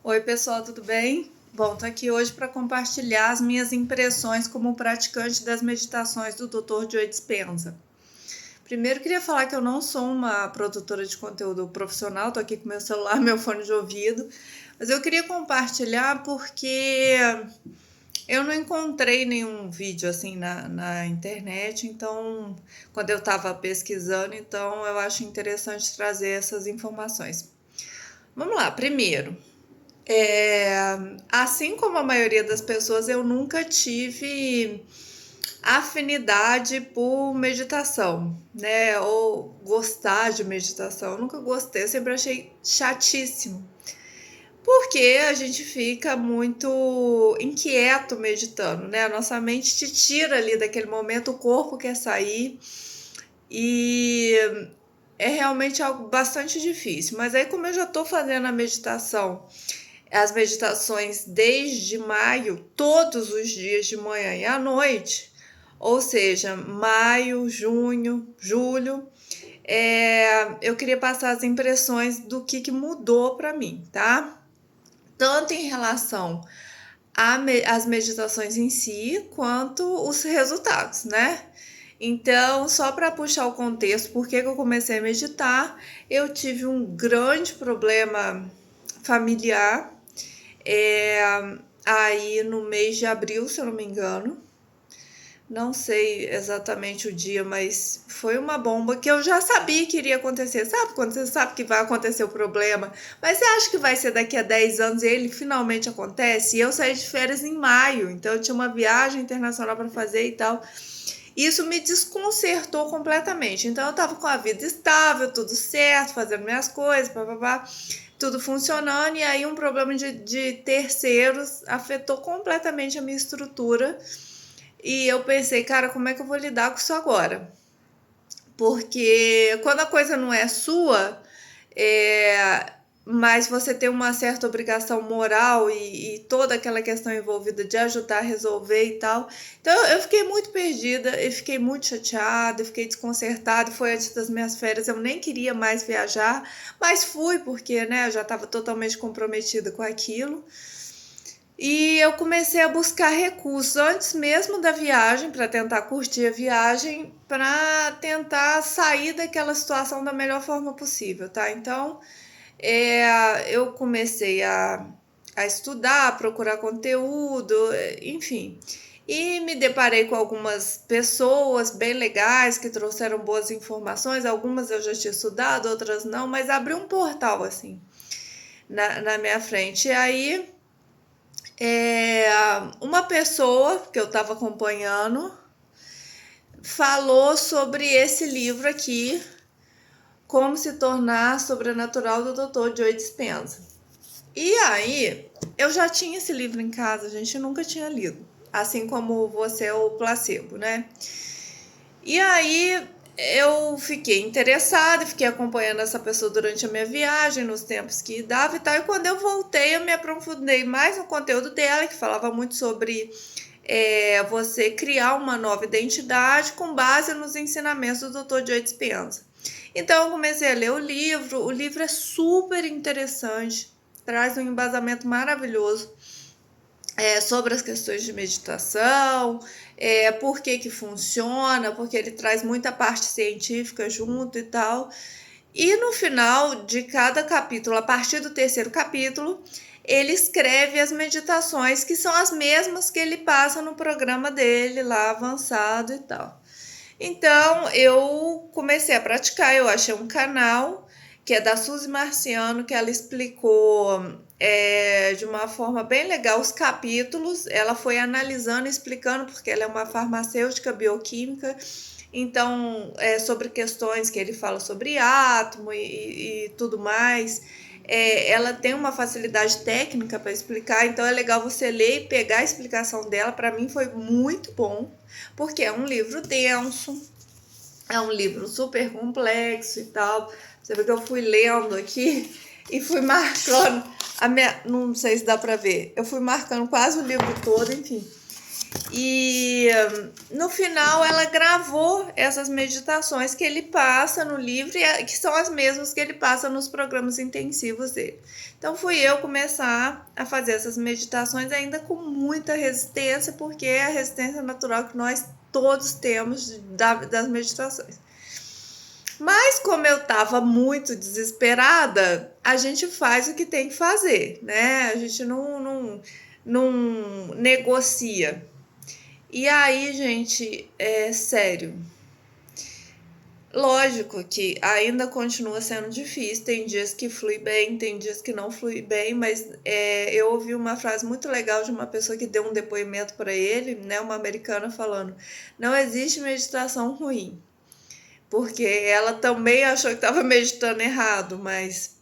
Oi, pessoal, tudo bem? Bom, tô aqui hoje para compartilhar as minhas impressões como praticante das meditações do Dr. Joe Dispenza. Primeiro, queria falar que eu não sou uma produtora de conteúdo profissional, tô aqui com meu celular, meu fone de ouvido, mas eu queria compartilhar porque eu não encontrei nenhum vídeo assim na internet, então, quando eu estava pesquisando, então eu acho interessante trazer essas informações. Vamos lá, primeiro. Assim como a maioria das pessoas, eu nunca tive afinidade por meditação, né? Ou gostar de meditação. Eu nunca gostei, eu sempre achei chatíssimo. Porque a gente fica muito inquieto meditando, né? A nossa mente te tira ali daquele momento, o corpo quer sair e é realmente algo bastante difícil. Mas aí, como eu já estou fazendo a meditação, as meditações desde maio, todos os dias de manhã e à noite, ou seja, maio, junho, julho, eu queria passar as impressões do que mudou para mim, tá? Tanto em relação às meditações em si, quanto os resultados, né? Então, só para puxar o contexto, por que eu comecei a meditar, eu tive um grande problema familiar aí no mês de abril, se eu não me engano. Não sei exatamente o dia, mas foi uma bomba que eu já sabia que iria acontecer. Sabe quando você sabe que vai acontecer o problema, mas você acha que vai ser daqui a 10 anos e ele finalmente acontece? E eu saí de férias em maio, então eu tinha uma viagem internacional para fazer e tal. Isso me desconcertou completamente. Então eu tava com a vida estável, tudo certo, fazendo minhas coisas, papapá, tudo funcionando, e aí um problema de terceiros afetou completamente a minha estrutura. E eu pensei, cara, como é que eu vou lidar com isso agora? Porque quando a coisa não é sua, mas você tem uma certa obrigação moral e toda aquela questão envolvida de ajudar a resolver e tal. Então eu fiquei muito perdida, eu fiquei muito chateada, eu fiquei desconcertada. Foi antes das minhas férias, eu nem queria mais viajar, mas fui porque, né, eu já estava totalmente comprometida com aquilo. E eu comecei a buscar recursos antes mesmo da viagem, para tentar curtir a viagem, para tentar sair daquela situação da melhor forma possível, tá? Então, eu comecei a estudar, a procurar conteúdo, enfim. E me deparei com algumas pessoas bem legais que trouxeram boas informações. Algumas eu já tinha estudado, outras não, mas abriu um portal assim na minha frente. E aí, uma pessoa que eu estava acompanhando falou sobre esse livro aqui, Como se tornar sobrenatural, do Dr. Joe Dispenza. E aí, eu já tinha esse livro em casa, a gente nunca tinha lido. Assim como Você, o Placebo, né? E aí, eu fiquei interessada, fiquei acompanhando essa pessoa durante a minha viagem, nos tempos que dava e tal. E quando eu voltei, eu me aprofundei mais no conteúdo dela, que falava muito sobre você criar uma nova identidade com base nos ensinamentos do Dr. Joe Dispenza. Então eu comecei a ler o livro é super interessante, traz um embasamento maravilhoso sobre as questões de meditação, por que funciona, porque ele traz muita parte científica junto e tal. E no final de cada capítulo, a partir do terceiro capítulo, ele escreve as meditações, que são as mesmas que ele passa no programa dele lá avançado e tal. Então eu comecei a praticar, eu achei um canal que é da Suzy Marciano, que ela explicou de uma forma bem legal os capítulos. Ela foi analisando e explicando, porque ela é uma farmacêutica bioquímica, então sobre questões que ele fala sobre átomo e tudo mais. Ela tem uma facilidade técnica para explicar, então é legal você ler e pegar a explicação dela. Para mim foi muito bom, porque é um livro denso, é um livro super complexo e tal. Você vê que eu fui lendo aqui e fui marcando não sei se dá para ver, eu fui marcando quase o livro todo, enfim. E no final ela gravou essas meditações que ele passa no livro, que são as mesmas que ele passa nos programas intensivos dele. Então fui eu começar a fazer essas meditações ainda com muita resistência, porque é a resistência natural que nós todos temos das meditações. Mas como eu estava muito desesperada, a gente faz o que tem que fazer, né? A gente não negocia. E aí, gente, é sério. Lógico que ainda continua sendo difícil, tem dias que flui bem, tem dias que não flui bem, mas eu ouvi uma frase muito legal de uma pessoa que deu um depoimento para ele, né, uma americana, falando: não existe meditação ruim, porque ela também achou que estava meditando errado, mas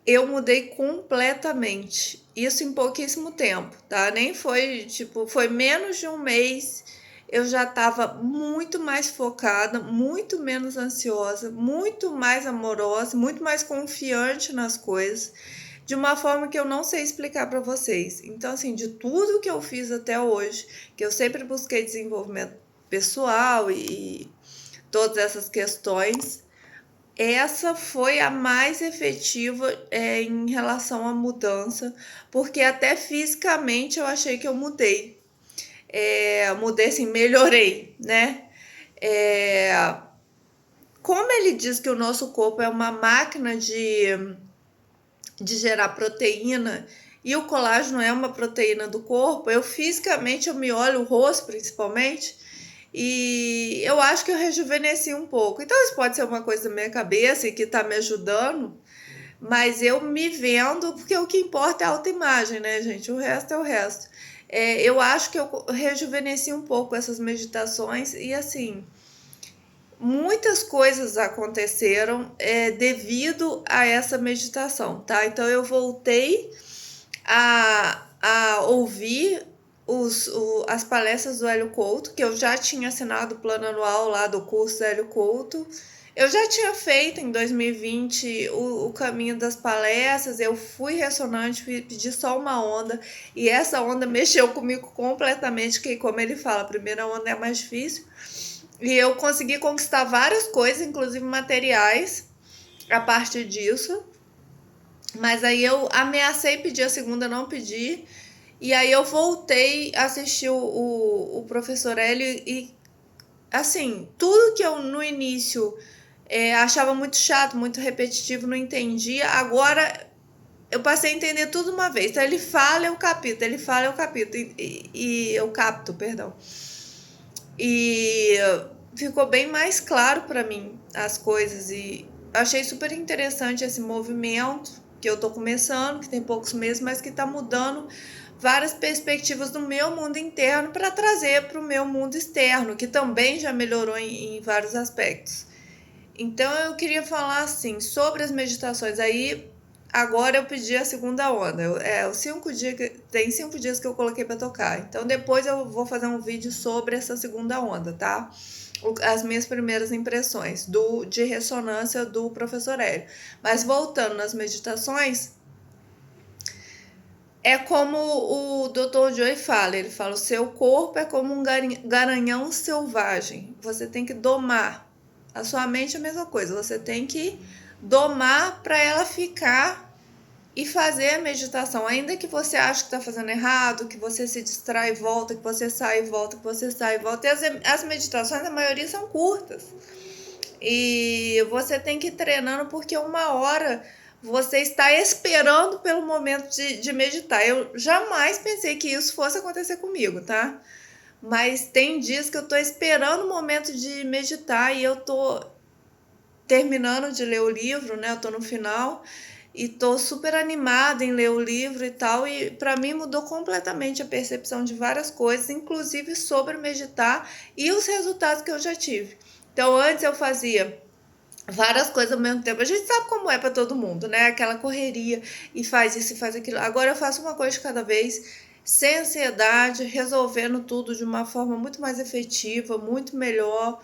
eu mudei completamente, isso em pouquíssimo tempo, tá? Nem foi, tipo, foi menos de um mês. Eu já estava muito mais focada, muito menos ansiosa, muito mais amorosa, muito mais confiante nas coisas, de uma forma que eu não sei explicar para vocês. Então, assim, de tudo que eu fiz até hoje, que eu sempre busquei desenvolvimento pessoal e todas essas questões, essa foi a mais efetiva em relação à mudança, porque até fisicamente eu achei que eu mudei. Mudei assim, melhorei, né? Como ele diz que o nosso corpo é uma máquina de gerar proteína e o colágeno é uma proteína do corpo, eu fisicamente eu me olho, o rosto principalmente, e eu acho que eu rejuvenesci um pouco. Então isso pode ser uma coisa da minha cabeça e que tá me ajudando, mas eu me vendo, porque o que importa é a autoimagem, né, gente? O resto é o resto. Eu acho que eu rejuvenesci um pouco essas meditações e, assim, muitas coisas aconteceram devido a essa meditação, tá? Então, eu voltei a ouvir as palestras do Hélio Couto, que eu já tinha assinado o plano anual lá do curso do Hélio Couto. Eu já tinha feito em 2020 o caminho das palestras, eu fui ressonante, pedi só uma onda, e essa onda mexeu comigo completamente, que como ele fala, a primeira onda é a mais difícil, e eu consegui conquistar várias coisas, inclusive materiais, a partir disso, mas aí eu ameacei pedir a segunda, não pedi, e aí eu voltei a assistir o professor Hélio e, assim, tudo que eu no início achava muito chato, muito repetitivo, não entendia, agora eu passei a entender tudo uma vez. Então ele fala, eu capito, ele fala, eu capito, e eu capto, perdão. E ficou bem mais claro para mim as coisas, e achei super interessante esse movimento que eu tô começando, que tem poucos meses, mas que tá mudando várias perspectivas do meu mundo interno para trazer para o meu mundo externo, que também já melhorou em vários aspectos. Então eu queria falar assim sobre as meditações. Aí agora eu pedi a segunda onda. Tem 5 dias que eu coloquei para tocar. Então depois eu vou fazer um vídeo sobre essa segunda onda, tá? As minhas primeiras impressões de ressonância do professor Hélio. Mas voltando nas meditações, é como o Dr. Joy fala, ele fala: o seu corpo é como um garanhão selvagem, você tem que domar. A sua mente é a mesma coisa, você tem que domar para ela ficar e fazer a meditação. Ainda que você ache que está fazendo errado, que você se distrai e volta, que você sai e volta, que você sai e volta. E as meditações, a maioria são curtas. E você tem que ir treinando, porque uma hora você está esperando pelo momento de meditar. Eu jamais pensei que isso fosse acontecer comigo, tá? Mas tem dias que eu tô esperando o momento de meditar e eu tô terminando de ler o livro, né? Eu tô no final e tô super animada em ler o livro e tal. E para mim mudou completamente a percepção de várias coisas, inclusive sobre meditar e os resultados que eu já tive. Então, antes eu fazia várias coisas ao mesmo tempo. A gente sabe como é para todo mundo, né? Aquela correria e faz isso e faz aquilo. Agora eu faço uma coisa de cada vez, sem ansiedade, resolvendo tudo de uma forma muito mais efetiva, muito melhor.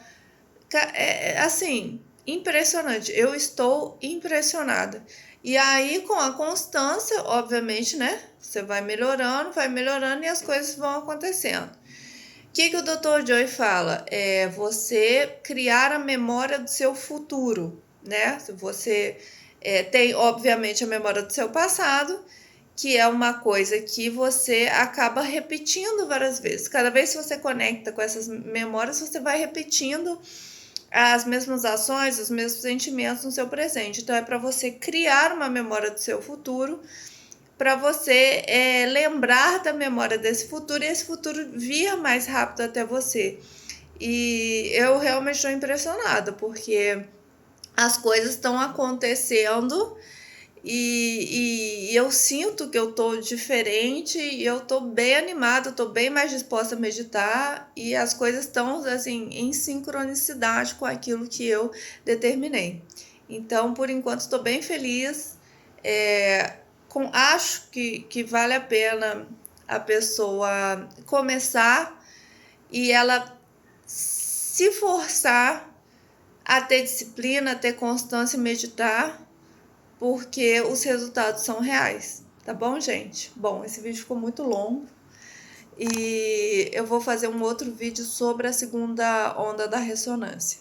Assim, impressionante. Eu estou impressionada. E aí, com a constância, obviamente, né? Você vai melhorando e as coisas vão acontecendo. O que o Dr. Joy fala? É você criar a memória do seu futuro, né? Se você tem, obviamente, a memória do seu passado, que é uma coisa que você acaba repetindo várias vezes. Cada vez que você conecta com essas memórias, você vai repetindo as mesmas ações, os mesmos sentimentos no seu presente. Então, é para você criar uma memória do seu futuro, para você lembrar da memória desse futuro e esse futuro vir mais rápido até você. E eu realmente estou impressionada, porque as coisas estão acontecendo e eu sinto que eu tô diferente e eu tô bem animada, tô bem mais disposta a meditar e as coisas estão assim em sincronicidade com aquilo que eu determinei. Então, por enquanto, estou bem feliz. Acho que vale a pena a pessoa começar e ela se forçar a ter disciplina, a ter constância e meditar, porque os resultados são reais, tá bom, gente? Bom, esse vídeo ficou muito longo e eu vou fazer um outro vídeo sobre a segunda onda da ressonância.